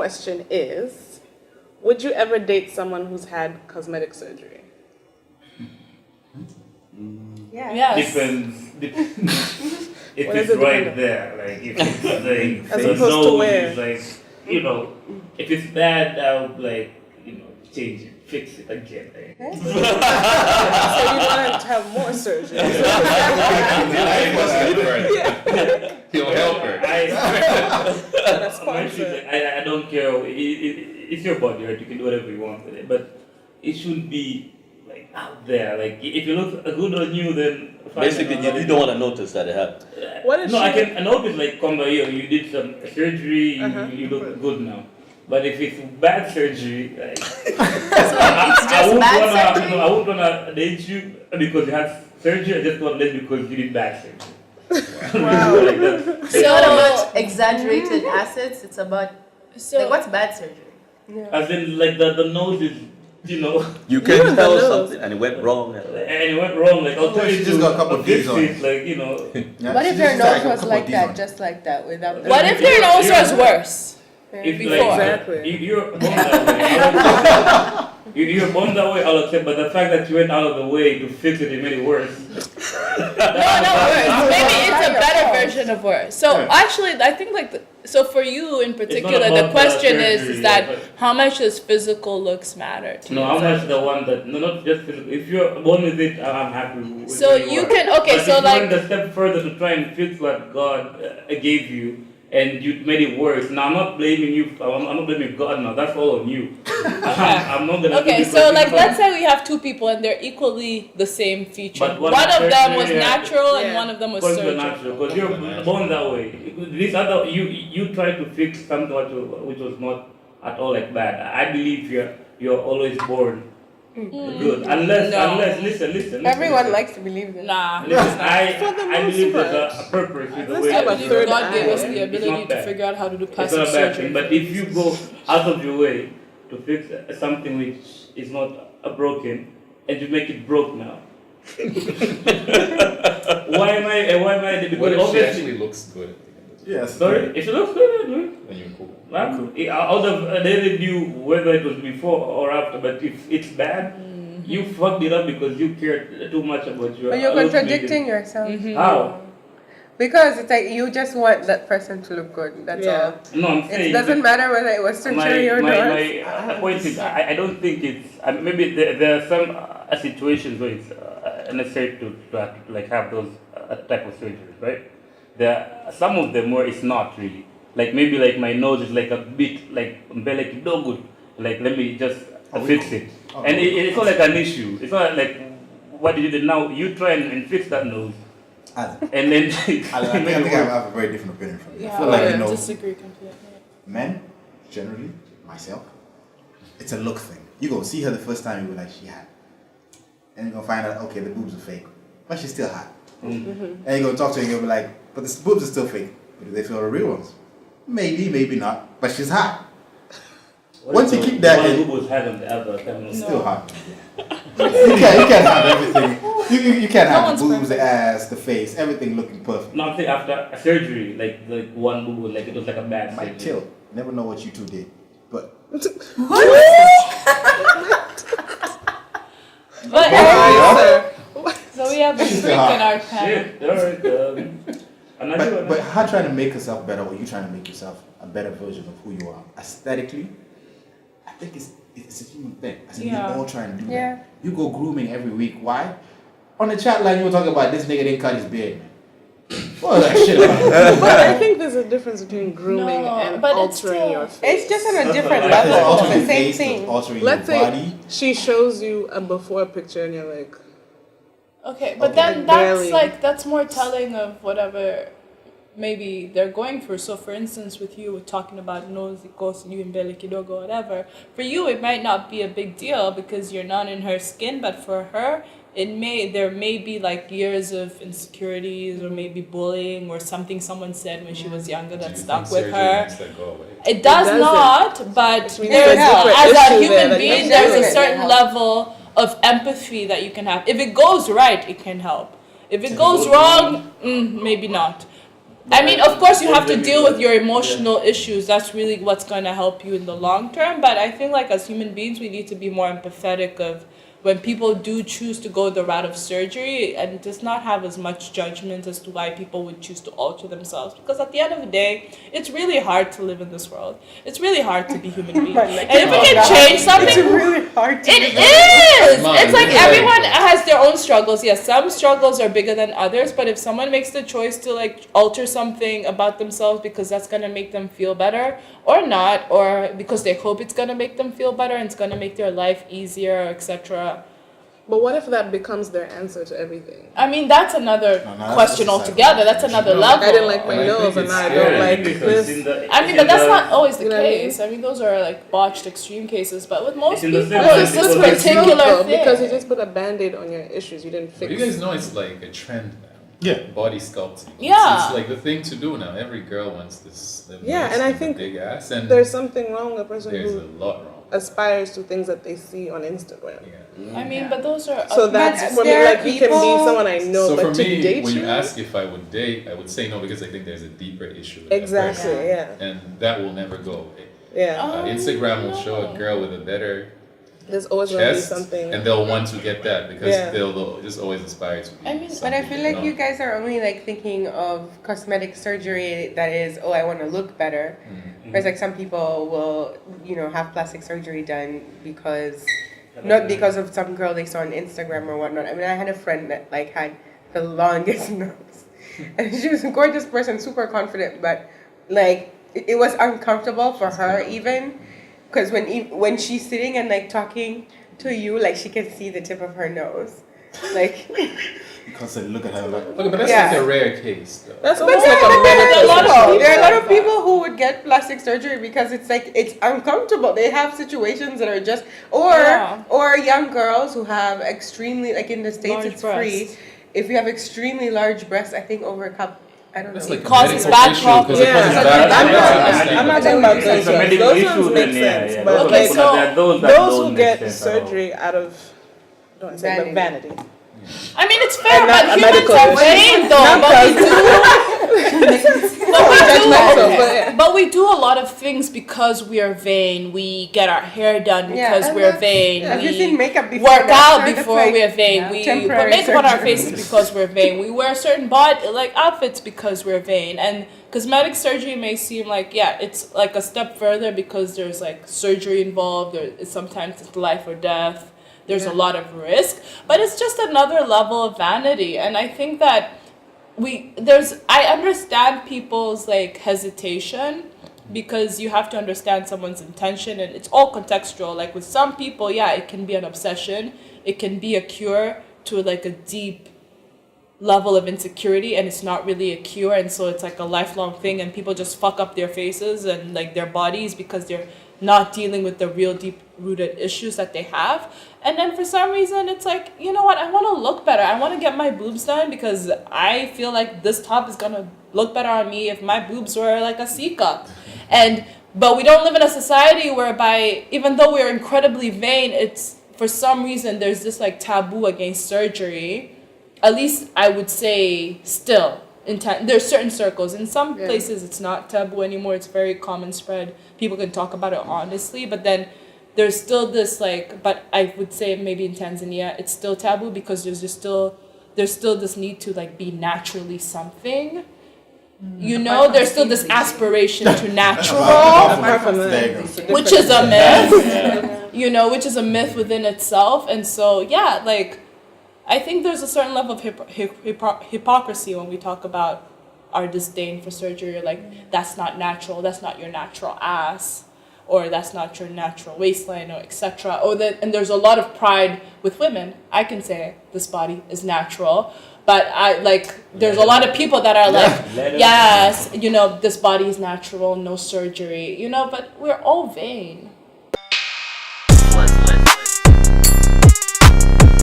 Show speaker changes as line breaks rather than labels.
question is, would you ever date someone who's had cosmetic surgery?
Yes.
Depends. If
What
it's
does it
right
depend on?
there, like if it's like
As
the
opposed to
nose
where?
is like, if it's bad, I would like, change it, fix it again. Like.
So you want to have more surgery?
He'll help her.
That's
Honestly, I don't care. It's your body, right? You can do whatever you want with it, but it shouldn't be like out there. Like if you look good on you, then fine.
Basically, you don't want to notice that it happened.
What is
no, I
she-
can notice like come by here, you did some surgery, you look good now. But if it's bad surgery, like, I wouldn't wanna date you because you had surgery. I just want to date you because you did bad surgery.
Wow.
Like that.
It's not about exaggerated assets. It's about like what's bad surgery.
As in, like the nose is,
You can
Even the
tell
nose.
something and it went wrong.
and it went wrong. Like I'll tell
she
you,
just got a couple
fix
Ds on
it,
it.
like
Yeah,
What
she
if their
just had
nose
a
was
couple
like
Ds on
that,
it.
just like that, without
What if their nose was worse?
If
Before.
like
Exactly.
you're born that way, you're born that way, I'll accept. But the fact that you went out of the way to fix it made it worse.
No, worse. Maybe it's a better version of worse. So actually, I think so for you in particular, the
about
question
surgery,
is that
but-
how much does physical looks matter to
No,
you?
how much the one that not just physical. If you're born with it, I'm happy. With
So
where
you
are.
can- okay,
But
so
if you
like-
went a step further to try and fix what God gave you, and you made it worse. Now I'm not blaming you. I'm not blaming God. Now that's all on you. I'm not gonna.
Okay,
do
so
because
like
it's
let's say we have two people and they're equally the same feature.
But
One
one
of them was
surgery, yeah.
natural and
Yeah.
one of them was
Because you're
surgical.
natural, because you're born that way. This other, you try to fix something which was not at all like bad. I believe you're always born good, unless listen.
Everyone
listen.
likes to believe that.
Nah.
Listen,
For the
I
most
believe
part.
there's a purpose with the
Let's
way
have
I
a
that
believe
third
God gave us
eye.
the
It's
ability
not
to
bad.
figure out how to do
It's
plastic
not a bad
surgery.
thing, but if you go out of your way to fix something which is not broken, and you make it broke now, why am I? Because
What if she
obviously,
actually looks good?
Yes.
sorry, if it looks good,
Then you're cool.
I would have dated you whether it was before or after, but if it's bad, you fucked it up because you cared too much about your.
But you're
looks
contradicting yourself.
How?
Because it's like you just want that person to look good. That's
Yeah.
all.
No, I'm saying
It doesn't matter whether it was surgery or not.
my point is, I don't think it's. Maybe there are some situations where it's necessary to like have those type of surgeries, right? There are some of them where it's not really. Like maybe like my nose is like a bit like mbele no good. Like let me just fix it, and it's not like an issue. It's not like what you did now. You try and fix that nose, and then
I think I have a very different opinion from you. I feel
Yeah,
like,
I
you know,
disagree completely.
men, generally, myself, it's a look thing. You go see her the first time, you were like, she hot. And you're going to find out, okay, the boobs are fake. But she's still hot. And you're going to talk to her and you'll be like, but the boobs are still fake. But do they feel the real ones? Maybe, maybe not. But she's hot. Once you keep that in,
one was had on the other.
it's still hot. You can't have everything. You can't
No
have
one's
the boobs,
perfect.
the ass, the face, everything looking perfect.
No, I'm saying after a surgery, like one boob was like it was like a bad
Might
surgery.
tilt. Never know what you two did. But
But
yeah.
so we have a freak in our panel.
Shit, alright. Another
But her trying to make herself better, or you trying to make yourself a better version of who you are aesthetically, I think it's a human thing. I said
Yeah.
we all try and do
Yeah.
that. You go grooming every week. Why? On the chat line, you were talking about this nigga didn't cut his beard, man. What was that shit about?
But I think there's a difference between grooming
No,
and
but it's
altering
still-
your face.
It's just on a
That's
different
what I
Because
said.
level. It's
altering
the same
face,
thing.
altering
Let's
your
say
body.
she shows you a before picture and you're like,
Okay, but
Okay.
then
Barely.
that's more telling of whatever maybe they're going through. So for instance, with you talking about nose, goes you in belly kidogo, whatever. For you, it might not be a big deal because you're not in her skin, but for her, there may be like years of insecurities or maybe bullying or something someone said when she was younger that stuck with her. It does
doesn't.
not, but
means
there's
there's a secret
as a
issue there
human
that
being,
you
there's a
can
certain
help.
level of empathy that you can have. If it goes right, it can help. If it
it
goes
goes
wrong, maybe not. I mean, of course, you have to deal with your emotional issues. That's really what's going to help you in the long term. But I think, like, as human beings, we need to be more empathetic of when people do choose to go the route of surgery and does not have as much judgment as to why people would choose to alter themselves. Because at the end of the day, it's really hard to live in this world. It's really hard to be human being. And if we can change something,
It's really hard to
it is. It's like everyone has their own struggles. Yes, some struggles are bigger than others, but if someone makes the choice to like alter something about themselves because that's gonna make them feel better, or not, or because they hope it's gonna make them feel better and it's gonna make their life easier, etc.
But what if that becomes their answer to everything?
I mean, that's another
No,
question
that's
altogether. That's another level.
I didn't like my
And I
nose,
think
and
it's
now I
scary
don't like
because
this.
I mean, but that's not always the
You know what I mean?
case. I mean, those are like botched extreme cases. But with most
It's in the
people,
same
it's
line
this
because
particular
Though,
thing.
because you just put a band-aid on your issues, you didn't
But
fix.
you guys know it's like a trend now.
Yeah.
Body sculpting.
Yeah.
It's like the thing to do now. Every girl wants this.
Yeah, and I think
big ass, and
There's something wrong with a person
there's a
who
lot wrong.
aspires to things that they see on Instagram.
Yeah.
I mean, but those are
So that's
But
for me,
there are
like you can be
people-
someone I know,
So
but
for
to
me,
date
when you
you,
ask if I would date, I would say no because I think there's a deeper issue. With that
exactly,
person.
yeah,
And that will never go away.
yeah.
Instagram will show a girl with a better
There's always going to be
chest,
something.
and they'll want to get that because
Yeah.
they'll just always aspire to be.
I mean,
But I feel like you
guys.
guys are only like thinking of cosmetic surgery that is, oh, I want to look better. Whereas like some people will, have plastic surgery done because, not because of some girl they saw on Instagram or whatnot. I mean, I had a friend that like had the longest nose, and she was a gorgeous person, super confident, but like it was uncomfortable for her even, because when she's sitting and like talking to you, like she can see the tip of her nose, like.
You constantly look at her like,
Okay, but that's
Yeah.
like a rare case, though.
That's
But
almost
yeah,
like a
there are
medical.
lot of
people-
people
there are a lot of
like that.
people who would get plastic surgery because it's like it's uncomfortable. They have situations that are just
Yeah.
or young girls who have extremely, like in the States
Large
it's free.
breasts.
If you have extremely large breasts, I think over a cup, I don't
That's
know.
like a
Causes
medical
back
issue,
problems.
'cause it causes
Yeah,
back
I'm
problems.
not. I'm not talking about
It's
those
a
ones.
medical
Those
issue,
ones
then
make
yeah,
sense,
yeah.
but
Those
Okay,
are-
so
there are those that
those
don't
who
make
get
sense at all.
surgery out of, don't I say, but vanity.
I mean, it's fair,
And not
but
a
humans
medical
are
issue.
vain, though.
Not
But we
because-
do, but we do,
judgmental,
okay.
but yeah.
But we do a lot of things because we are vain. We get our hair done because
and
we're
that's-
vain.
Have you
We
seen makeup before?
work
That's
out
sure that's
before
like-
we're vain. We put
temporary
makeup on our
surgery.
faces because we're vain. We wear certain outfits because we're vain. And cosmetic surgery may seem like, yeah, it's like a step further because there's like surgery involved. Sometimes it's life or death. There's a lot of risk, but it's just another level of vanity. And I think that I understand people's like hesitation because you have to understand someone's intention, and it's all contextual. Like with some people, yeah, it can be an obsession. It can be a cure to like a deep level of insecurity, and it's not really a cure, and so it's like a lifelong thing, and people just fuck up their faces and like their bodies because they're not dealing with the real deep rooted issues that they have. And then for some reason it's like, you know what, I want to look better. I want to get my boobs done because I feel like this top is gonna look better on me if my boobs were like a C cup. But we don't live in a society whereby, even though we're incredibly vain, it's for some reason there's this like taboo against surgery. At least I would say still. There's certain circles. In some places it's not taboo anymore. It's very common spread. People can talk about it honestly, but then there's still this like, but I would say maybe in Tanzania it's still taboo because there's still this need to like be naturally something. There's still this aspiration to natural,
Apart from that,
There you go.
it's a
which is a
different-
myth. Which is a myth within itself. And so, yeah, like, I think there's a certain level of hypocrisy when we talk about our disdain for surgery. Like, that's not natural, that's not your natural ass, or that's not your natural waistline, or etc. And there's a lot of pride with women. I can say this body is natural, but there's a lot of people that are like, yes, this body is natural, no surgery, but we're all vain.